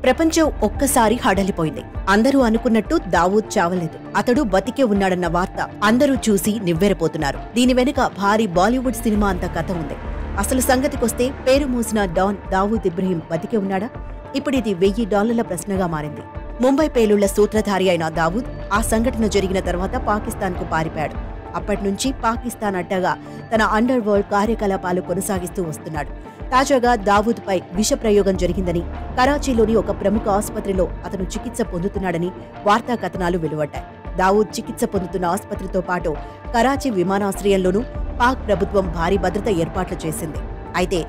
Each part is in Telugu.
ప్రపంచం ఒక్కసారి హడలిపోయింది. అందరూ అనుకున్నట్టు దావూద్ చావలేదు. అతడు బతికే ఉన్నాడన్న వార్త అందరూ చూసి నివ్వెరపోతున్నారు. దీని వెనుక భారీ బాలీవుడ్ సినిమా అంత కథ ఉంది. అసలు సంగతికొస్తే పేరు మోసిన డాన్ దావూద్ ఇబ్రహీం బతికే ఉన్నాడా? ఇప్పుడిది $1000 ప్రశ్నగా మారింది. ముంబై పేలుళ్ల సూత్రధారి అయిన దావూద్ ఆ సంఘటన జరిగిన తర్వాత పాకిస్తాన్కు పారిపోయాడు. అప్పట్నుంచి పాకిస్తాన్ అడ్డగా తన అండర్ వరల్డ్ కార్యకలాపాలు కొనసాగిస్తూ వస్తున్నాడు. తాజాగా దావూద్ పై విష ప్రయోగం జరిగిందని, కరాచీలోని ఒక ప్రముఖ ఆసుపత్రిలో అతను చికిత్స పొందుతున్నాడని వార్తా కథనాలు వెలువడ్డాయి. దావూద్ చికిత్స పొందుతున్న ఆసుపత్రితో పాటు కరాచీ విమానాశ్రయంలోనూ పాక్ ప్రభుత్వం భారీ భద్రత ఏర్పాట్లు చేసింది. అయితే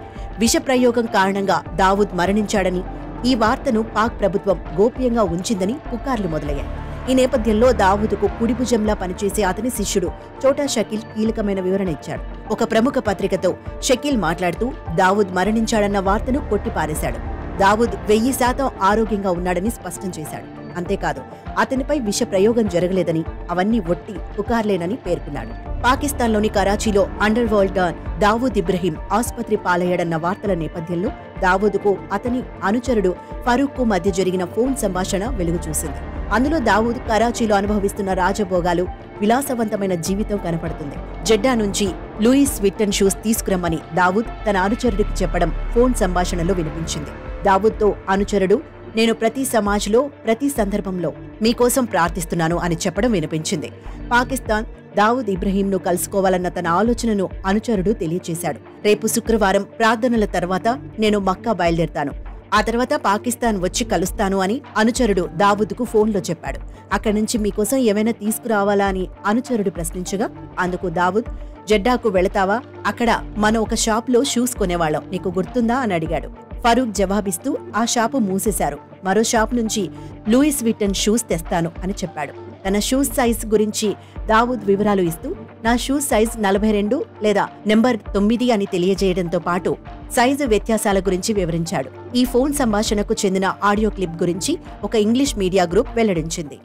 విష ప్రయోగం కారణంగా దావూద్ మరణించాడని, ఈ వార్తను పాక్ ప్రభుత్వం గోప్యంగా ఉంచిందని పుకార్లు మొదలయ్యాయి. ఈ నేపథ్యంలో దావూద్కు కుడిభుజంలా పనిచేసే అతని శిష్యుడు చోటా షకీల్ కీలకమైన వివరణ ఇచ్చాడు. ఒక ప్రముఖ పత్రికతో షకీల్ మాట్లాడుతూ దావూద్ మరణించాడన్న వార్తను కొట్టిపారేశాడు. దావూద్ 1000% ఆరోగ్యంగా ఉన్నాడని స్పష్టం చేశాడు. అంతేకాదు, అతనిపై విష ప్రయోగం జరగలేదని, అవన్నీ ఒట్టి పుకార్లేనని పేర్కొన్నాడు. పాకిస్తాన్లోని కరాచీలో underworld don Dawood Ibrahim ఆసుపత్రి పాలయ్యాడన్న వార్తల నేపథ్యంలో దావూద్కు అతని అనుచరుడు ఫరూఖ్కు మధ్య జరిగిన ఫోన్ సంభాషణ వెలుగు చూసింది. అందులో దావూద్ కరాచీలో అనుభవిస్తున్న రాజభోగాలు, విలాసవంతమైన జీవితం కనపడుతుంది. జెడ్డా నుంచి లూయిస్ విట్టన్ షూస్ తీసుకురమ్మని దావూద్ తన అనుచరుడికి చెప్పడం ఫోన్ సంభాషణలో వినిపించింది. దావూద్తో అనుచరుడు, నేను ప్రతి సమాజ్లో ప్రతి సందర్భంలో మీకోసం ప్రార్థిస్తున్నాను అని చెప్పడం వినిపించింది. పాకిస్తాన్ దావూద్ ఇబ్రహీంను కలుసుకోవాలన్న తన ఆలోచనను అనుచరుడు తెలియచేశాడు. రేపు శుక్రవారం ప్రార్థనల తర్వాత నేను మక్కా బయలుదేరతాను. ఆ తర్వాత పాకిస్తాన్ వచ్చి కలుస్తాను అని అనుచరుడు దావూద్కు ఫోన్లో చెప్పాడు. అక్కడి నుంచి మీకోసం ఏమైనా తీసుకురావాలా అని అనుచరుడు ప్రశ్నించగా, అందుకు దావూద్, జెడ్డాకు వెళతావా? అక్కడ మనం ఒక షాప్లో షూస్ కొనేవాళ్ళం, నీకు గుర్తుందా అని అడిగాడు. ఫరూక్ జవాబిస్తూ ఆ షాపు మూసేశారు, మరో షాప్ నుంచి లూయిస్ విట్టన్ షూస్ తెస్తాను అని చెప్పాడు. తన షూస్ సైజ్ గురించి దావూద్ వివరాలు ఇస్తూ, నా షూస్ సైజ్ 42 లేదా నెంబర్ 9 అని తెలియజేయడంతో పాటు సైజు వ్యత్యాసాల గురించి వివరించాడు. ఈ ఫోన్ సంభాషణకు చెందిన ఆడియో క్లిప్ గురించి ఒక ఇంగ్లీష్ మీడియా గ్రూప్ వెల్లడించింది.